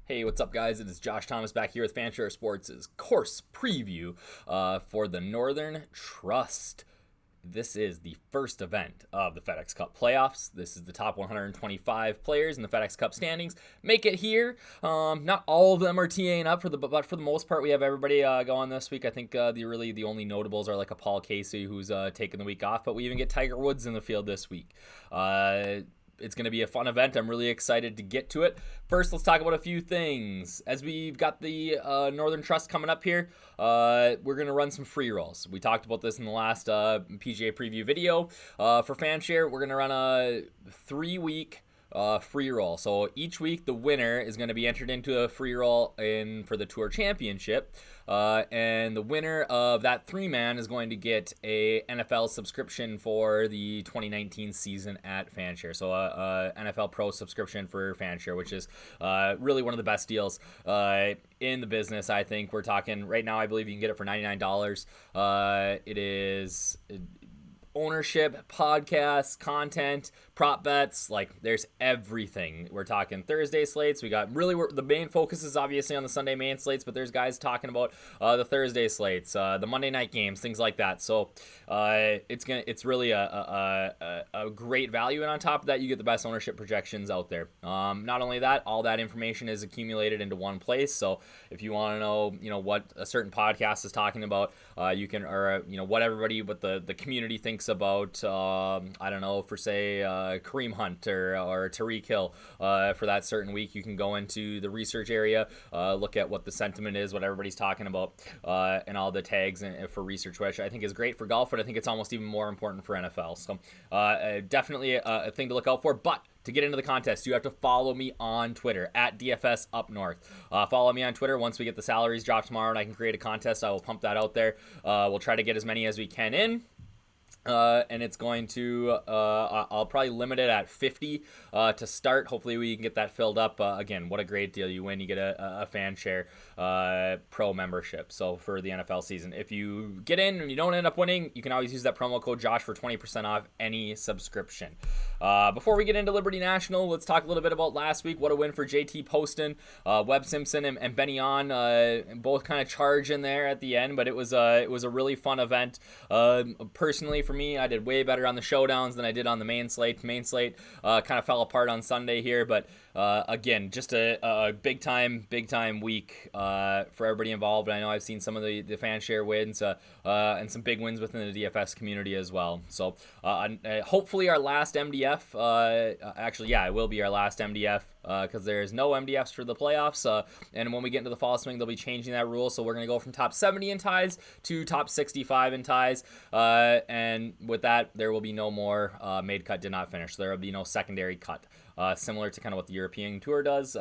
Hey, what's up, guys? It is Josh Thomas back here with Fanshare Sports' course preview for the Northern Trust. This is the first event of the FedEx Cup Playoffs. This is the top 125 players in the FedEx Cup standings. Make it here. Not all of them are TAing up, but for the most part, we have everybody going this week. I think the only notables are like a Paul Casey who's taking the week off, but we even get Tiger Woods in the field this week. It's going to be a fun event. I'm really excited to get to it. First, let's talk about a few things. As we've got the Northern Trust coming up here, we're going to run some free rolls. We talked about this in the last PGA preview video. For Fanshare, we're going to run a 3-week free roll. So each week, the winner is going to be entered into a free roll for the Tour Championship. And the winner of that 3-man is going to get a NFL subscription for the 2019 season at Fanshare. So a NFL Pro subscription for Fanshare, which is really one of the best deals in the business. I think we're talking right now, I believe you can get it for $99. It is ownership, podcasts, content, prop bets, like there's everything. We're talking Thursday slates. We got the main focus is obviously on the Sunday main slates, but there's guys talking about the Thursday slates, the Monday night games, things like that. So it's really a great value, and on top of that, you get the best ownership projections out there. Not only that, all that information is accumulated into one place. So if you want to know, what a certain podcast is talking about, you can, or what the community thinks about, I don't know, for say Kareem Hunt or Tariq Hill for that certain week. You can go into the research area, look at what the sentiment is, what everybody's talking about, and all the tags for research, which I think is great for golf, but I think it's almost even more important for NFL. So definitely a thing to look out for. But to get into the contest, you have to follow me on Twitter at DFS Up North. Follow me on Twitter. Once we get the salaries dropped tomorrow and I can create a contest, I will pump that out there. We'll try to get as many as we can in. And it's going to, I'll probably limit it at 50 to start. Hopefully we can get that filled up. Again, what a great deal. You win, you get a Fanshare Pro membership. So for the NFL season, if you get in and you don't end up winning, you can always use that promo code Josh for 20% off any subscription. Before we get into Liberty National, let's talk a little bit about last week. What a win for JT Poston. Webb Simpson and Benny On both kind of charge in there at the end, but it was a really fun event. Personally, for me, I did way better on the showdowns than I did on the main slate. Main slate kind of fell apart on Sunday here, but again, just a big time week for everybody involved. And I know I've seen some of the Fanshare wins and some big wins within the DFS community as well. So hopefully our last MDF, it will be our last MDF because there's no MDFs for the playoffs. And when we get into the fall swing, they'll be changing that rule. So we're going to go from top 70 in ties to top 65 in ties. And with that, there will be no more made cut, did not finish. There will be no secondary cut. Similar to kind of what the European Tour does.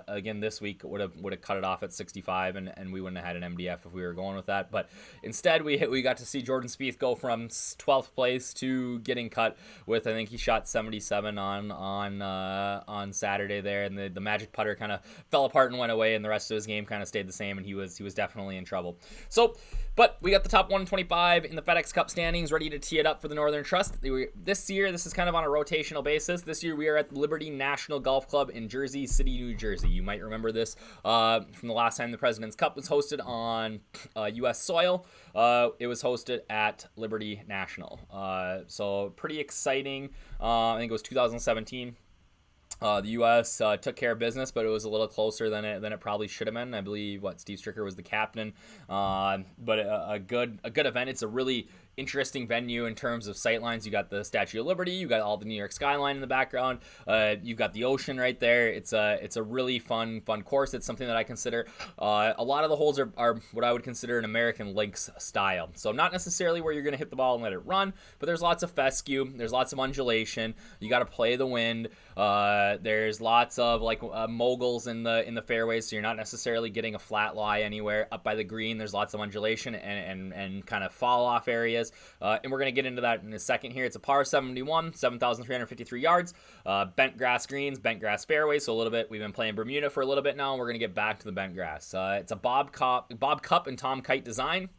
Again, this week would have cut it off at 65, and we wouldn't have had an MDF if we were going with that. But instead, we got to see Jordan Spieth go from 12th place to getting cut with, I think he shot 77 on Saturday there, and the magic putter kind of fell apart and went away, and the rest of his game kind of stayed the same, and he was definitely in trouble. So, but we got the top 125 in the FedEx Cup standings ready to tee it up for the Northern Trust. This year, this is kind of on a rotational basis. This year, we are at Liberty National Golf Club in Jersey City, New Jersey. You might remember this from the last time the President's Cup was hosted on U.S. soil. It was hosted at Liberty National. So pretty exciting. I think it was 2017. The U.S. Took care of business, but it was a little closer than it probably should have been. I believe Steve Stricker was the captain, but a good event. It's a really interesting venue in terms of sightlines. You got the Statue of Liberty, you got all the New York skyline in the background, you've got the ocean right there. It's a really fun course. It's something that I consider a lot of the holes are what I would consider an American links style. So not necessarily where you're going to hit the ball and let it run, but there's lots of fescue, there's lots of undulation. You got to play the wind. There's lots of moguls in the fairways, so you're not necessarily getting a flat lie anywhere. Up by the green, there's lots of undulation and kind of fall off areas. And we're going to get into that in a second here. It's a par 71, 7,353 yards, bent grass greens, bent grass fairways. So a little bit, we've been playing Bermuda for a little bit now, and we're going to get back to the bent grass. It's a Bob Cup and Tom Kite design.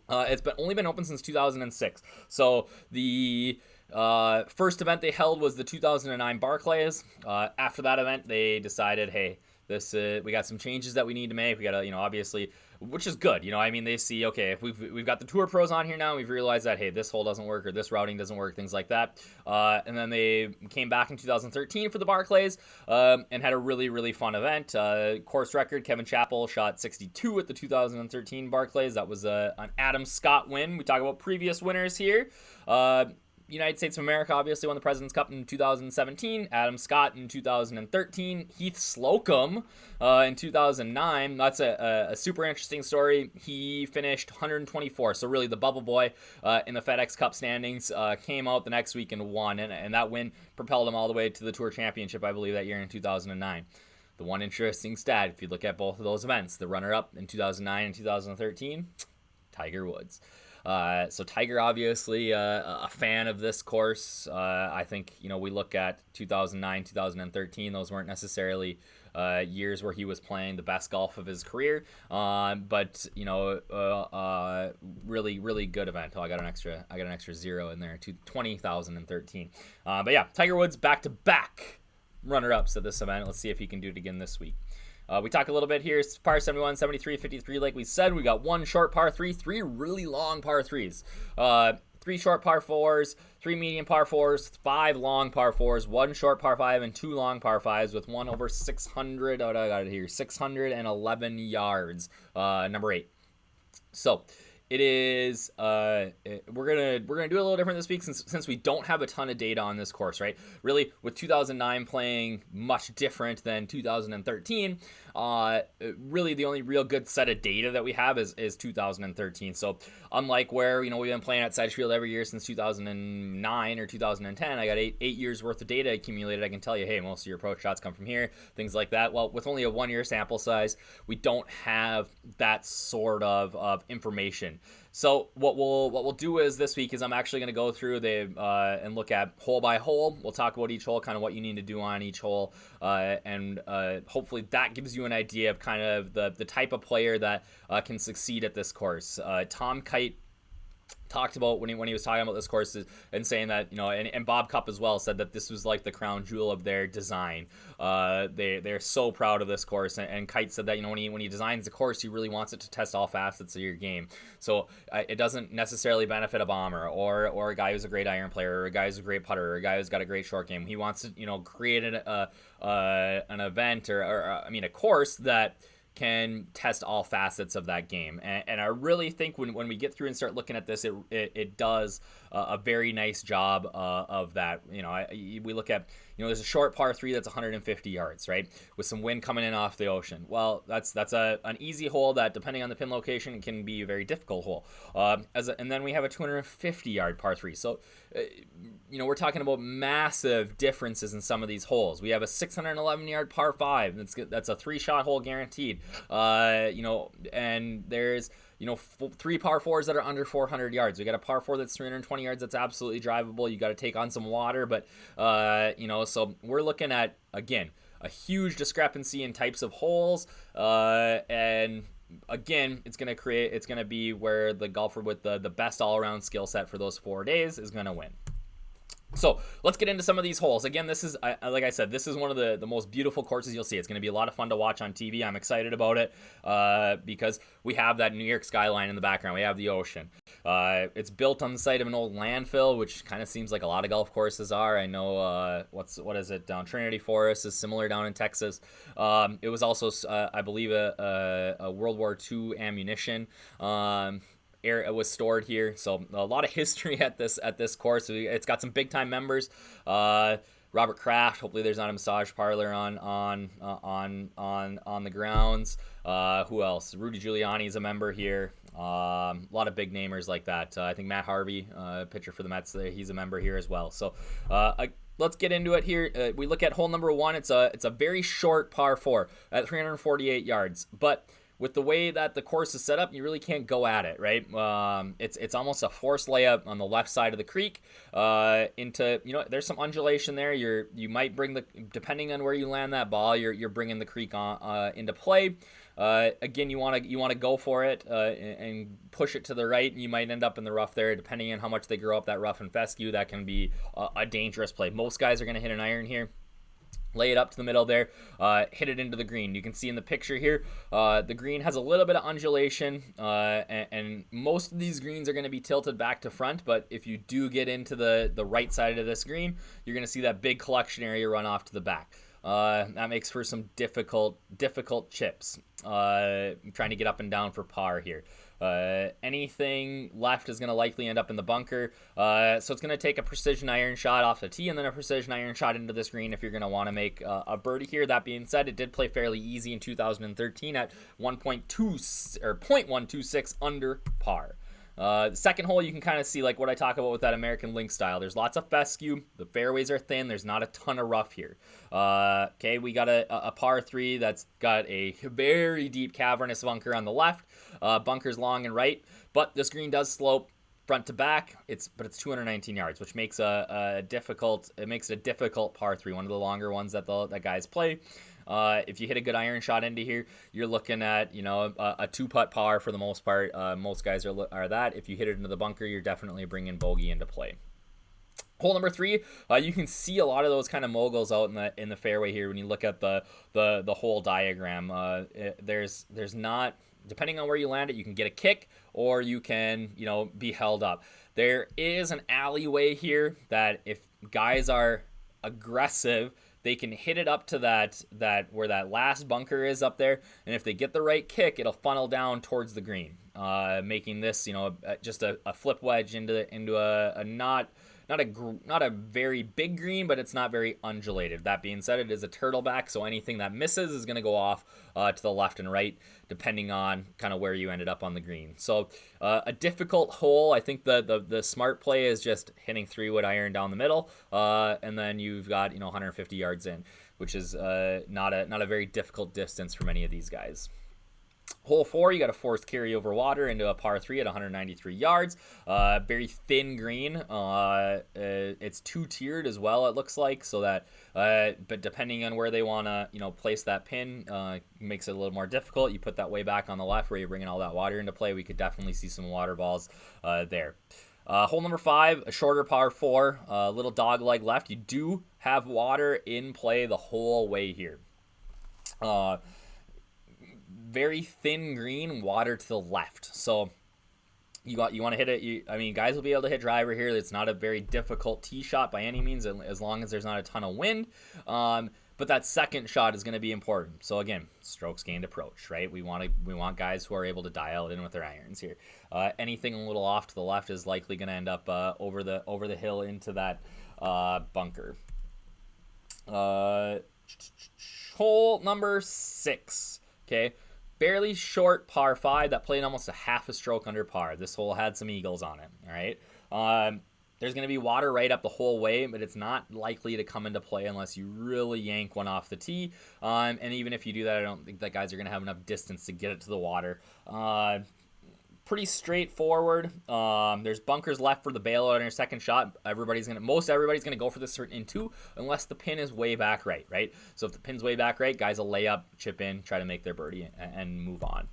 It's only been open since 2006. So the first event they held was the 2009 Barclays. After that event, they decided, hey, we got some changes that we need to make. We got to, obviously, which is good. They see, okay, if we've got the tour pros on here now, we've realized that, hey, this hole doesn't work or this routing doesn't work, things like that. And then they came back in 2013 for the Barclays and had a really, really fun event. Course record, Kevin Chappell shot 62 at the 2013 Barclays. That was an Adam Scott win. We talk about previous winners here. United States of America obviously won the President's Cup in 2017. Adam Scott in 2013. Heath Slocum in 2009. That's a super interesting story. He finished 124. So really the bubble boy in the FedEx Cup standings came out the next week and won. And that win propelled him all the way to the Tour Championship, I believe, that year in 2009. The one interesting stat, if you look at both of those events, the runner-up in 2009 and 2013, Tiger Woods. So Tiger, obviously, a fan of this course. I think, we look at 2009, 2013. Those weren't necessarily years where he was playing the best golf of his career. But really, really good event. I got an extra zero in there to 2013. But yeah, Tiger Woods back-to-back runner-ups at this event. Let's see if he can do it again this week. We talk a little bit here. Par 71, 73, 53. Like we said, we got one short par 3, 3 really long par 3s. 3 short par 4s, 3 medium par 4s, 5 long par 4s, 1 short par 5, and 2 long par 5s with one over 600. I got it here. 611 yards. Number 8. So it is we're gonna do a little different this week since we don't have a ton of data on this course, right? Really, with 2009 playing much different than 2013, really the only real good set of data that we have is 2013. So unlike where we've been playing at Sedgefield every year since 2009 or 2010, I got eight years worth of data accumulated. I can tell you, hey, most of your approach shots come from here, things like that. Well, with only a 1-year sample size, we don't have that sort of information. So what we'll do is this week is I'm actually going to go through and look at hole by hole. We'll talk about each hole, kind of what you need to do on each hole, and hopefully that gives you an idea of kind of the type of player that can succeed at this course. Tom Kite talked about when he was talking about this course and saying that and Bob Cup as well said that this was like the crown jewel of their design. They're so proud of this course, and Kite said that when he designs the course, he really wants it to test all facets of your game. So it doesn't necessarily benefit a bomber or a guy who's a great iron player or a guy who's a great putter or a guy who's got a great short game. He wants to create an event or a course that can test all facets of that game. And I really think when we get through and start looking at this, it does a very nice job of that. We look at, there's a short par 3 that's 150 yards, right? With some wind coming in off the ocean. Well, that's an easy hole that, depending on the pin location, can be a very difficult hole. And then we have a 250-yard par 3. So, we're talking about massive differences in some of these holes. We have a 611-yard par 5. That's a 3-shot hole guaranteed. And there's 3 par 4s that are under 400 yards. We got a par 4 that's 320 yards that's absolutely drivable. You got to take on some water, but so we're looking at, again, a huge discrepancy in types of holes, and again, it's going to be where the golfer with the best all-around skill set for those 4 days is going to win. So let's get into some of these holes. Again, this is, like I said, this is one of the most beautiful courses you'll see. It's going to be a lot of fun to watch on TV. I'm excited about it because we have that New York skyline in the background. We have the ocean. It's built on the site of an old landfill, which kind of seems like a lot of golf courses are. I know what is it down Trinity Forest is similar down in Texas. It was also, I believe, a World War II ammunition. It was stored here, so a lot of history at this course. It's got some big time members. Robert Kraft. Hopefully, there's not a massage parlor on the grounds. Who else? Rudy Giuliani is a member here. A lot of big namers like that. I think Matt Harvey, pitcher for the Mets, he's a member here as well. So. Let's get into it here. We look at hole number 1. It's a very short par 4 at 348 yards, but with the way that the course is set up, you really can't go at it, right? It's almost a forced layup on the left side of the creek. There's some undulation there. You might bring depending on where you land that ball, you're bringing the creek into play. Again, you want to go for it and push it to the right, and you might end up in the rough there. Depending on how much they grow up that rough and fescue, that can be a dangerous play. Most guys are going to hit an iron here. lay it up to the middle there, hit it into the green. You can see in the picture here, the green has a little bit of undulation, and most of these greens are going to be tilted back to front, but if you do get into the right side of this green, you're going to see that big collection area run off to the back. That makes for some difficult chips, trying to get up and down for par here. Anything left is going to likely end up in the bunker. So it's going to take a precision iron shot off the tee and then a precision iron shot into this green if you're going to want to make a birdie here. That being said, it did play fairly easy in 2013 at 0.126 under par. The second hole, you can kind of see like what I talk about with that American Link style. There's lots of fescue. The fairways are thin. There's not a ton of rough here. Okay, we got a par 3 that's got a very deep cavernous bunker on the left. Bunkers long and right. But this green does slope front to back. It's 219 yards, which makes it a difficult par 3, one of the longer ones that guys play. If you hit a good iron shot into here, you're looking at, a 2-putt par for the most part. Most guys are that. If you hit it into the bunker, you're definitely bringing bogey into play. Hole number 3, you can see a lot of those kind of moguls out in the fairway here when you look at the whole diagram. There's not, depending on where you land it, you can get a kick or you can, be held up. There is an alleyway here that if guys are aggressive, they can hit it up to that where that last bunker is up there, and if they get the right kick, it'll funnel down towards the green, making this just a flip wedge into a not a very big green, but it's not very undulated. That being said, it is a turtleback, so anything that misses is going to go off to the left and right, depending on kind of where you ended up on the green. So a difficult hole. I think the smart play is just hitting 3-wood iron down the middle, and then you've got 150 yards in, which is not a very difficult distance for many of these guys. Hole 4, you got a forced carry over water into a par 3 at 193 yards. Very thin green. It's 2-tiered as well, it looks like, so that but depending on where they want to place that pin, makes it a little more difficult. You put that way back on the left where you're bringing all that water into play. We could definitely see some water balls there. Hole number 5, a shorter par 4, little dog leg left. You do have water in play the whole way here. Very thin green, water to the left. So you want to hit it. Guys will be able to hit driver here. It's not a very difficult tee shot by any means, as long as there's not a ton of wind. But that second shot is going to be important. So again, strokes gained approach, right? We want guys who are able to dial it in with their irons here. Anything a little off to the left is likely going to end up over the hill into that bunker. Hole number 6. Okay. Fairly short par 5 that played almost a half a stroke under par. This hole had some eagles on it. All right. There's going to be water right up the whole way, but it's not likely to come into play unless you really yank one off the tee. And even if you do that, I don't think that guys are going to have enough distance to get it to the water. Pretty straightforward. There's bunkers left for the bailout on your second shot. Most everybody's gonna go for this in 2, unless the pin is way back right? So if the pin's way back right, guys will lay up, chip in, try to make their birdie, and move on.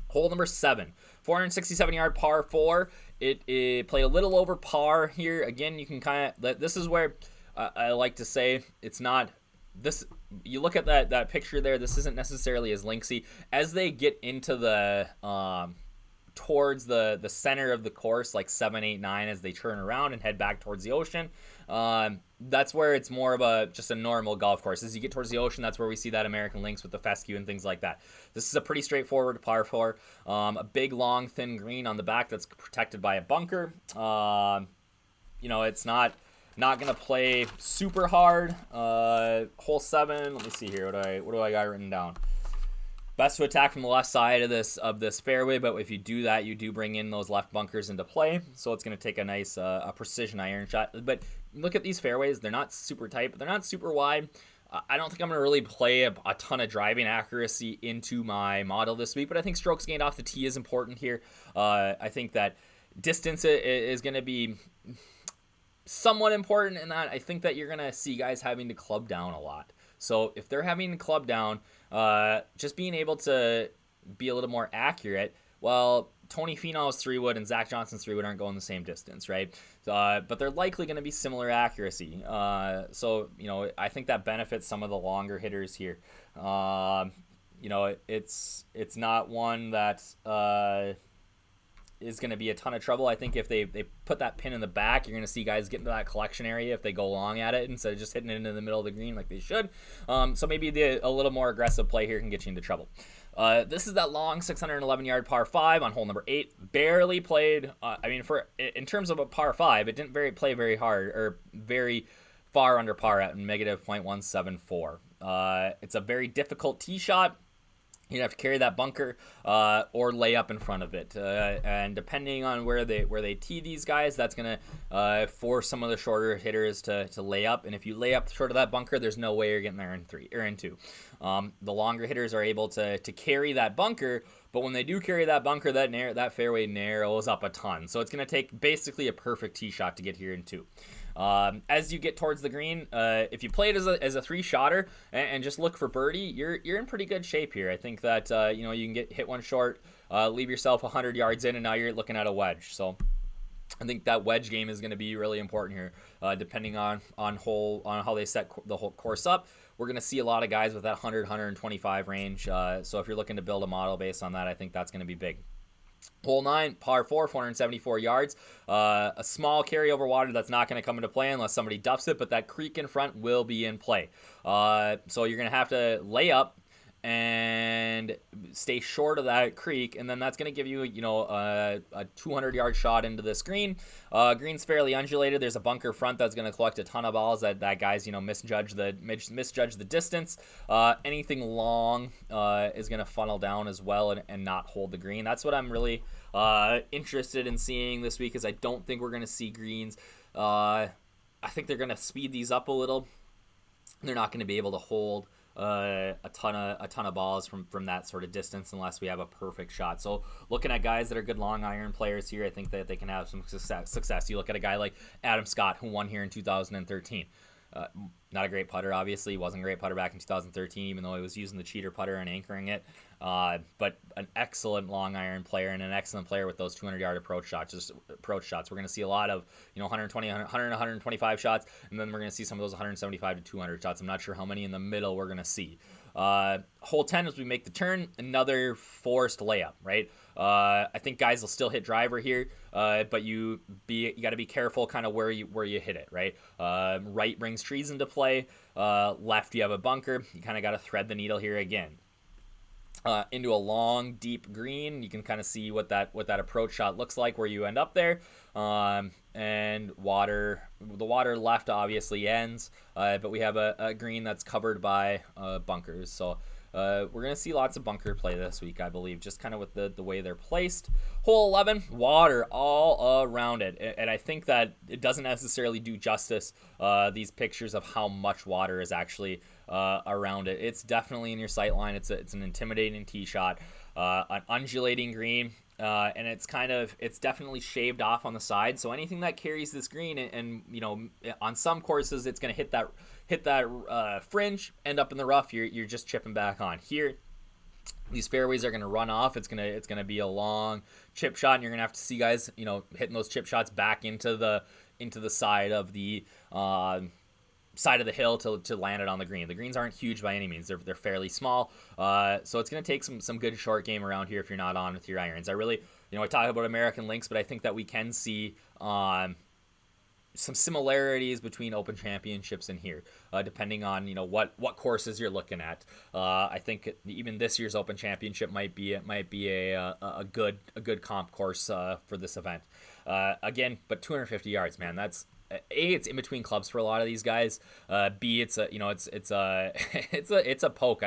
Hole number 7, 467-yard par 4. It played a little over par here. Again, you can this is where I like to say it's not. This, you look at that picture there, this isn't necessarily as linksy. As they get into the towards the center of the course, like 7, 8, 9, as they turn around and head back towards the ocean, that's where it's more of just a normal golf course. As you get towards the ocean, that's where we see that American Links with the fescue and things like that. This is a pretty straightforward par 4. A big, long, thin green on the back that's protected by a bunker. It's not going to play super hard. Hole 7. Let me see here. What do I got written down? Best to attack from the left side of this fairway, but if you do that, you do bring in those left bunkers into play. So it's going to take a nice a precision iron shot. But look at these fairways. They're not super tight, but they're not super wide. I don't think I'm going to really play a ton of driving accuracy into my model this week, but I think strokes gained off the tee is important here. I think that distance is going to be somewhat important in that. I think that you're going to see guys having to club down a lot. So if they're having to club down, just being able to be a little more accurate, well, Tony Finau's 3-wood and Zach Johnson's 3-wood aren't going the same distance, right? But they're likely going to be similar accuracy. So, I think that benefits some of the longer hitters here. It's not one that is going to be a ton of trouble. I think if they put that pin in the back, you're going to see guys get into that collection area if they go long at it instead of just hitting it into the middle of the green like they should. So maybe a little more aggressive play here can get you into trouble. This is that long 611-yard par 5 on hole number 8. Barely played. In terms of a par 5, it didn't play very hard or very far under par at negative .174. It's a very difficult tee shot. You have to carry that bunker or lay up in front of it, and depending on where they tee these guys, that's gonna force some of the shorter hitters to lay up. And if you lay up short of that bunker, there's no way you're getting there in 3 or in 2. The longer hitters are able to carry that bunker, but when they do carry that bunker, that fairway narrows up a ton. So it's gonna take basically a perfect tee shot to get here in 2. As you get towards the green, if you play it as a 3-shotter and just look for birdie, you're in pretty good shape here. I think that you can hit one short, leave yourself 100 yards in, and now you're looking at a wedge. So I think that wedge game is going to be really important here, depending on how they set the whole course up. We're going to see a lot of guys with that 100-125 range. So if you're looking to build a model based on that, I think that's going to be big. Hole 9, par 4, 474 yards. A small carryover water that's not going to come into play unless somebody duffs it, but that creek in front will be in play. So you're going to have to lay up and stay short of that creek, and then that's going to give you, a 200-yard shot into this green. Green's fairly undulated. There's a bunker front that's going to collect a ton of balls that guys, misjudge the distance. Anything long is going to funnel down as well and not hold the green. That's what I'm really interested in seeing this week, is I don't think we're going to see greens. I think they're going to speed these up a little. They're not going to be able to hold a ton of balls from that sort of distance unless we have a perfect shot. So looking at guys that are good long iron players here, I think that they can have some success. You look at a guy like Adam Scott, who won here in 2013. Not a great putter, obviously. He wasn't a great putter back in 2013, even though he was using the cheater putter and anchoring it. But an excellent long iron player and an excellent player with those 200-yard approach shots. We're going to see a lot of 120, 100, 125 shots, and then we're going to see some of those 175 to 200 shots. I'm not sure how many in the middle we're going to see. Hole 10, as we make the turn, another forced layup, right? I think guys will still hit driver here, but you got to be careful kind of where you hit it, right? Right brings trees into play. Left, you have a bunker. You kind of got to thread the needle here again. Into a long, deep green, you can kind of see what that approach shot looks like where you end up there. And the water left obviously ends, but we have a green that's covered by bunkers. So we're going to see lots of bunker play this week, I believe, just kind of with the way they're placed. Hole 11, water all around it. And I think that it doesn't necessarily do justice, these pictures of how much water is actually around it. It's definitely in your sight line. It's an intimidating tee shot, an undulating green. And it's definitely shaved off on the side. So anything that carries this green and on some courses, it's going to hit that fringe, end up in the rough. You're just chipping back on. Here, these fairways are going to run off. It's going to be a long chip shot, and you're going to have to see guys, hitting those chip shots back into the side of the hill to land it on the green. The greens aren't huge by any means. They're fairly small. So it's going to take some good short game around here if you're not on with your irons. I talk about American links, but I think that we can see some similarities between Open Championships and here, depending on what courses you're looking at. I think even this year's Open Championship might be a good comp course for this event. Again, but 250 yards, man. That's A, it's in between clubs for a lot of these guys. B, it's a poke.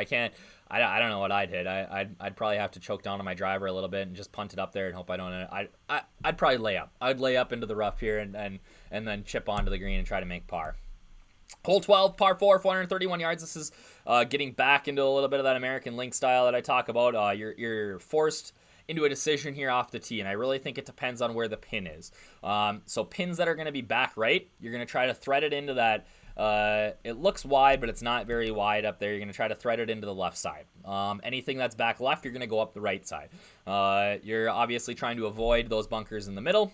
I don't know what I'd hit. I'd probably have to choke down on my driver a little bit and just punt it up there and hope I don't. I'd probably lay up. I'd lay up into the rough here and then chip onto the green and try to make par. Hole 12, par 4, 431 yards. This is getting back into a little bit of that American link style that I talk about. You're forced into a decision here off the tee, and I really think it depends on where the pin is. So pins that are going to be back right, you're going to try to thread it into that It looks wide, but it's not very wide up there. You're going to try to thread it into the left side. Anything that's back left, you're going to go up the right side. You're obviously trying to avoid those bunkers in the middle.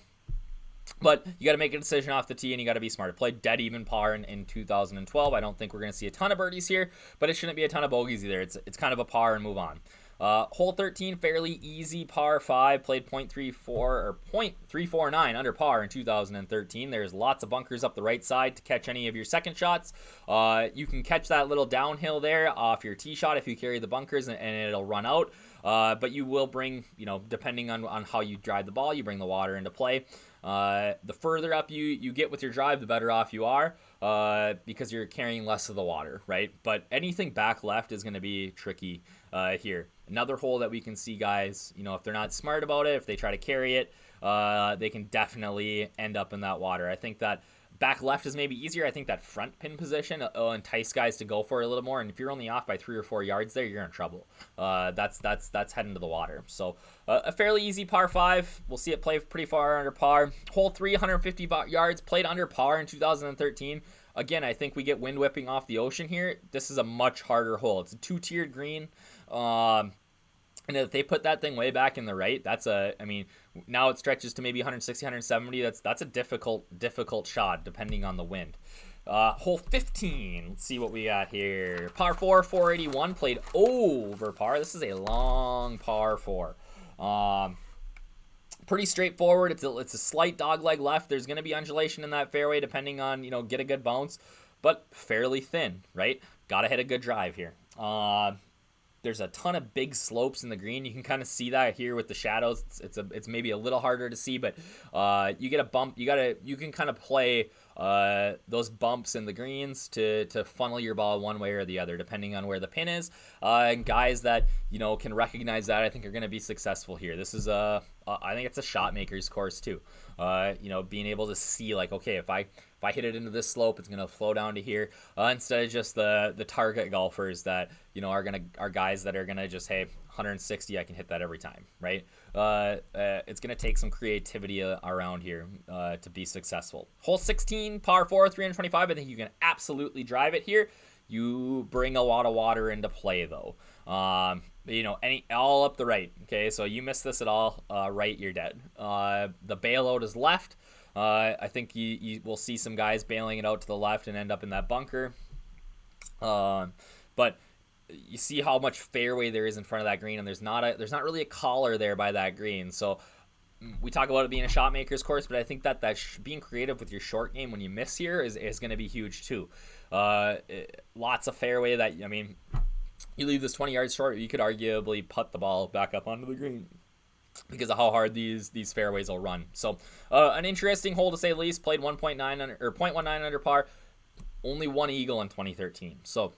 But you got to make a decision off the tee, and you got to be smart. It played dead even par in 2012. I don't think we're going to see a ton of birdies here, but it shouldn't be a ton of bogeys either. It's kind of a par and move on. Hole 13, fairly easy par 5, played .34 or .349 under par in 2013. There's lots of bunkers up the right side to catch any of your second shots. You can catch that little downhill there off your tee shot if you carry the bunkers, and it'll run out. But you will bring, depending on how you drive the ball, you bring the water into play. The further up you get with your drive, the better off you are, because you're carrying less of the water, right? But anything back left is going to be tricky here. Another hole that we can see guys, if they're not smart about it, if they try to carry it, they can definitely end up in that water. I think that back left is maybe easier. I think that front pin position will entice guys to go for it a little more. And if you're only off by 3 or 4 yards there, you're in trouble. That's heading to the water. So a fairly easy par 5. We'll see it play pretty far under par. Hole 3, 150 yards, played under par in 2013. Again, I think we get wind whipping off the ocean here. This is a much harder hole. It's a 2-tiered green. And if they put that thing way back in the right, now it stretches to maybe 160, 170. That's a difficult shot depending on the wind. Hole 15, let's see what we got here. Par 4, 481, played over par. This is a long par 4. Pretty straightforward. It's a slight dogleg left. There's going to be undulation in that fairway depending on, get a good bounce, but fairly thin, right? Got to hit a good drive here. There's a ton of big slopes in the green. You can kind of see that here with the shadows. It's maybe a little harder to see, but you get a bump. You can kind of play those bumps in the greens to funnel your ball one way or the other, depending on where the pin is. And guys that can recognize that, I think are going to be successful here. This is I think it's a shot maker's course too. Being able to see like, okay, if I hit it into this slope, it's gonna flow down to here, instead of just the target golfers that are guys that are gonna just, hey, 160, I can hit that every time, right? It's gonna take some creativity around here to be successful. Hole 16, par 4, 325. I think you can absolutely drive it here. You bring a lot of water into play though. All up the right. Okay, so you miss this at all, right, you're dead. The bailout is left. I think you will see some guys bailing it out to the left and end up in that bunker. But you see how much fairway there is in front of that green, and there's not really a collar there by that green. So we talk about it being a shot maker's course, but I think that being creative with your short game when you miss here is going to be huge too. Lots of fairway that, you leave this 20 yards short, you could arguably putt the ball back up onto the green because of how hard these fairways will run. So an interesting hole to say the least. Played 0.19 under par, only one eagle in 2013. So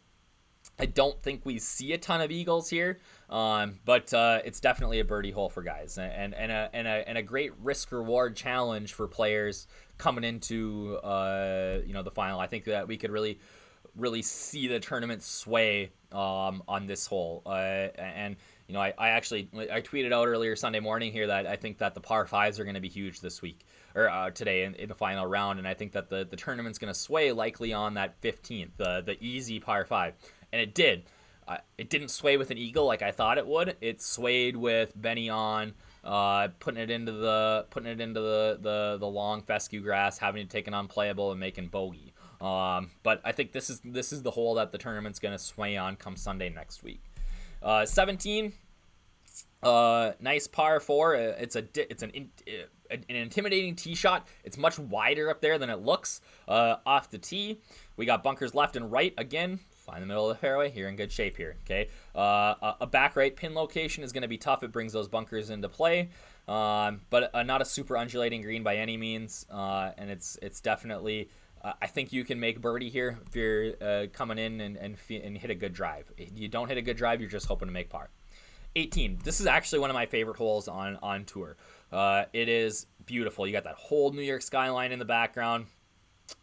I don't think we see a ton of eagles here, but it's definitely a birdie hole for guys, and a great risk reward challenge for players coming into the final. I think that we could really see the tournament sway on this hole, and I tweeted out earlier Sunday morning here that I think that the par 5s are going to be huge this week or today in the final round, and I think that the tournament's going to sway likely on that 15th, the easy par 5. And it did. It didn't sway with an eagle like I thought it would. It swayed with Benny on, putting it into the long fescue grass, having to take an unplayable and making bogey. But I think this is the hole that the tournament's going to sway on come Sunday next week. 17, nice par 4. It's an intimidating tee shot. It's much wider up there than it looks off the tee. We got bunkers left and right again. Find the middle of the fairway. You're in good shape here. Okay, a back right pin location is going to be tough. It brings those bunkers into play, but not a super undulating green by any means. And it's definitely. I think you can make birdie here if you're coming in and hit a good drive. If you don't hit a good drive, you're just hoping to make par. 18. This is actually one of my favorite holes on tour. It is beautiful. You got that whole New York skyline in the background.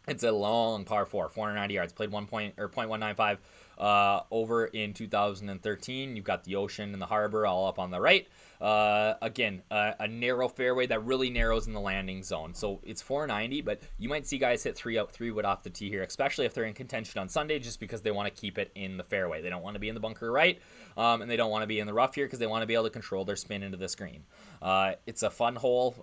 It's a long par 4, 490 yards. Played 0.195 over in 2013. You've got the ocean and the harbor all up on the right. Again, a narrow fairway that really narrows in the landing zone. So it's 490, but you might see guys hit 3 wood off the tee here, especially if they're in contention on Sunday, just because they want to keep it in the fairway. They don't want to be in the bunker right, and they don't want to be in the rough here because they want to be able to control their spin into this green. It's a fun hole.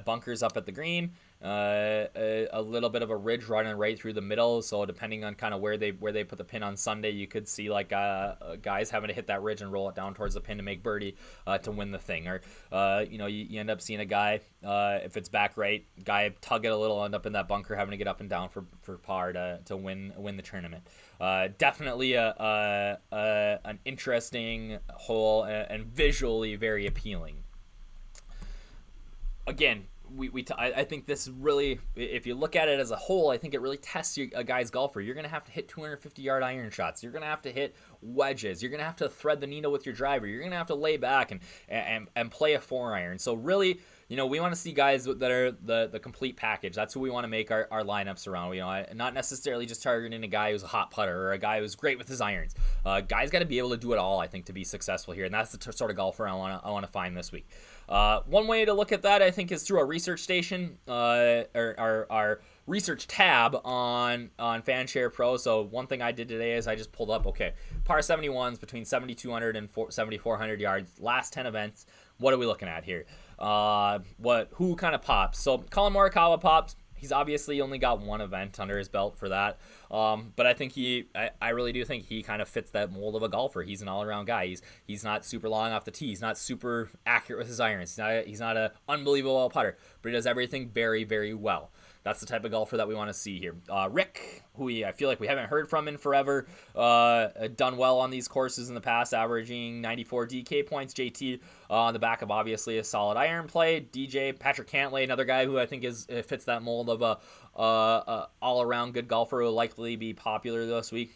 Bunkers up at the green. A little bit of a ridge running right through the middle, so depending on kind of where they put the pin on Sunday, you could see like guys having to hit that ridge and roll it down towards the pin to make birdie to win the thing, or you end up seeing a guy, if it's back right, guy tug it a little, end up in that bunker having to get up and down for par to win the tournament. Definitely an interesting hole and visually very appealing. Again, I think this really, if you look at it as a whole, I think it really tests a guy's golfer. You're going to have to hit 250-yard iron shots. You're going to have to hit wedges. You're going to have to thread the needle with your driver. You're going to have to lay back and play a 4-iron. So really, we want to see guys that are the complete package. That's who we want to make our lineups around. Not necessarily just targeting a guy who's a hot putter or a guy who's great with his irons. Guys got to be able to do it all, I think, to be successful here, and that's the sort of golfer I want to find this week. One way to look at that, I think, is through a research station, or our research tab on Fanshare Pro. So one thing I did today is I just pulled up, par 71s between 7,200 and 7,400 yards, last 10 events. What are we looking at here? Who kind of pops? So Colin Morikawa pops. He's obviously only got one event under his belt for that. But I think I really do think he kind of fits that mold of a golfer. He's an all-around guy. He's not super long off the tee. He's not super accurate with his irons. He's not an unbelievable putter, but he does everything very, very well. That's the type of golfer that we want to see here. Rick, who I feel like we haven't heard from in forever, done well on these courses in the past, averaging 94 DK points. JT on the back of obviously a solid iron play. DJ, Patrick Cantlay, another guy who I think fits that mold of a all-around good golfer who will likely be popular this week.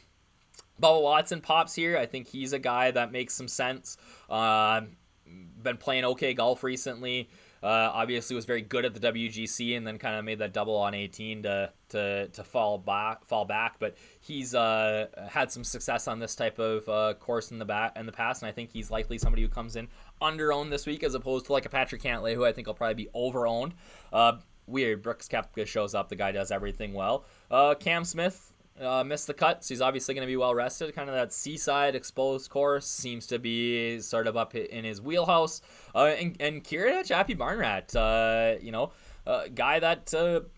Bubba Watson pops here. I think he's a guy that makes some sense. Been playing okay golf recently. Obviously was very good at the WGC and then kind of made that double on 18 to fall back, but he's had some success on this type of course in the past, and I think he's likely somebody who comes in under-owned this week as opposed to like a Patrick Cantlay, who I think will probably be over-owned. Weird, Brooks Koepka shows up, the guy does everything well. Cam Smith missed the cut, so he's obviously going to be well rested. Kind of that seaside exposed course seems to be sort of up in his wheelhouse. And Kira Chappie Barnrat, guy that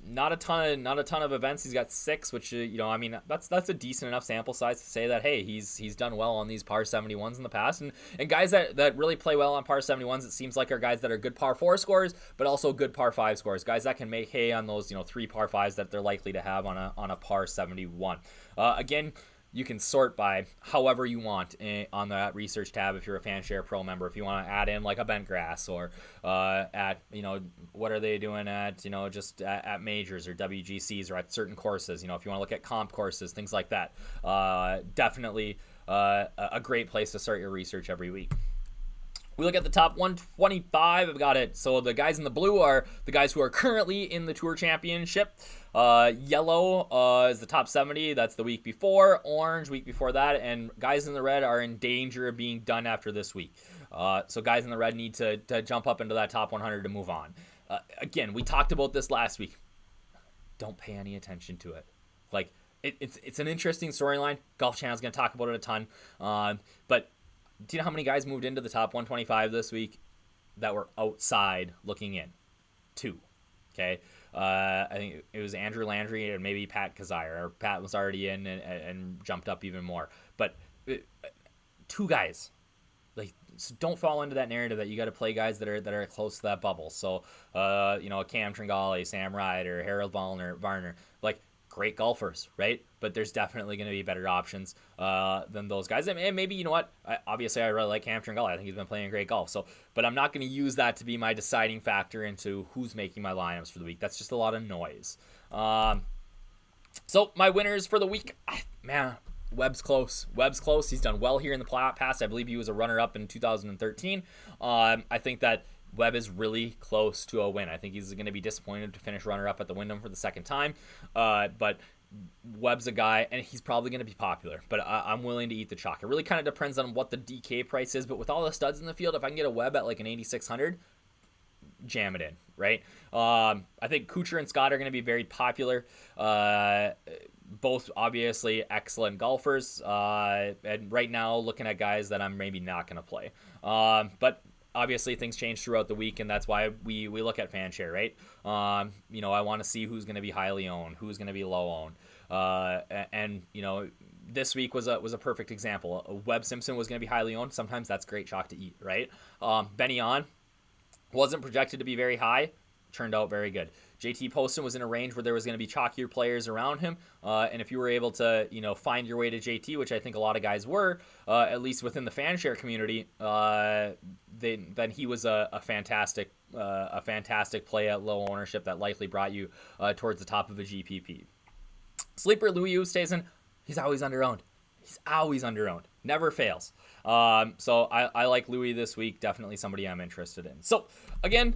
not a ton of events. He's got 6, which that's a decent enough sample size to say that hey, he's done well on these par 71s in the past. And guys that really play well on par 71s, it seems like are guys that are good par 4 scores, but also good par 5 scores. Guys that can make hay on those 3 par 5s that they're likely to have on a par 71. Again, you can sort by however you want on that research tab if you're a Fanshare Pro member. If you want to add in like a bent grass or what are they doing at just at majors or WGCs or at certain courses. If you want to look at comp courses, things like that. Definitely a great place to start your research every week. We look at the top 125. I've got it. So the guys in the blue are the guys who are currently in the Tour Championship. Yellow is the top 70. That's the week before. Orange, week before that. And guys in the red are in danger of being done after this week. So guys in the red need to jump up into that top 100 to move on. Again, we talked about this last week. Don't pay any attention to it. Like, it's an interesting storyline. Golf Channel's going to talk about it a ton. But do you know how many guys moved into the top 125 this week that were outside looking in? 2. Okay. I think it was Andrew Landry and maybe Pat Kazire, or Pat was already in and jumped up even more. But 2 guys. Like, so don't fall into that narrative that you got to play guys that are close to that bubble. So, Cam Tringale, Sam Ryder, Harold Varner, like, great golfers, right? But there's definitely going to be better options than those guys. And maybe, you know what? Obviously, I really like Cam Tringale. I think he's been playing great golf. So, but I'm not going to use that to be my deciding factor into who's making my lineups for the week. That's just a lot of noise. So my winners for the week, man, Webb's close. He's done well here in the past. I believe he was a runner-up in 2013. I think that Webb is really close to a win. I think he's going to be disappointed to finish runner-up at the Wyndham for the second time. But Webb's a guy, and he's probably going to be popular, but I'm willing to eat the chalk. It really kind of depends on what the DK price is, but with all the studs in the field, if I can get a Webb at like an 8,600, jam it in, right? I think Kuchar and Scott are going to be very popular. Both obviously excellent golfers, and right now looking at guys that I'm maybe not going to play. But obviously things change throughout the week, and that's why we look at Fanshare, right? I want to see who's going to be highly owned, who's going to be low owned, and this week was a perfect example. Webb Simpson was going to be highly owned. Sometimes that's great chalk to eat, right? Benny On wasn't projected to be very high, turned out very good. JT Poston was in a range where there was going to be chalkier players around him, and if you were able to, find your way to JT, which I think a lot of guys were, at least within the Fanshare community, then he was a fantastic play at low ownership that likely brought you towards the top of a GPP. Sleeper Louis Oosthuizen, he's always under-owned. Never fails. So I like Louis this week. Definitely somebody I'm interested in. So again,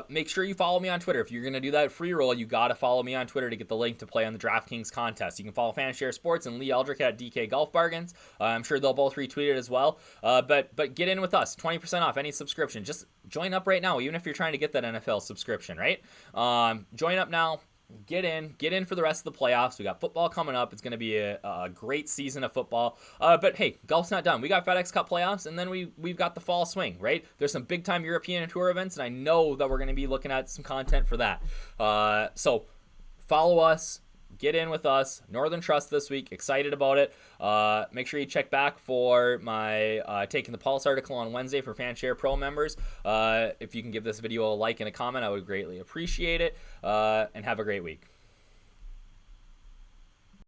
make sure you follow me on Twitter. If you're going to do that free roll, you got to follow me on Twitter to get the link to play on the DraftKings contest. You can follow Fanshare Sports and Lee Eldrick at DK Golf Bargains. I'm sure they'll both retweet it as well. But get in with us. 20% off any subscription. Just join up right now, even if you're trying to get that NFL subscription, right? Join up now. Get in for the rest of the playoffs. We got football coming up. It's going to be a great season of football. But hey, golf's not done. We got FedEx Cup playoffs, and then we've got the fall swing, right? There's some big time European Tour events, and I know that we're going to be looking at some content for that. So follow us. Get in with us. Northern Trust this week. Excited about it. Make sure you check back for my Taking the Pulse article on Wednesday for Fanshare Pro members. If you can give this video a like and a comment, I would greatly appreciate it. And have a great week.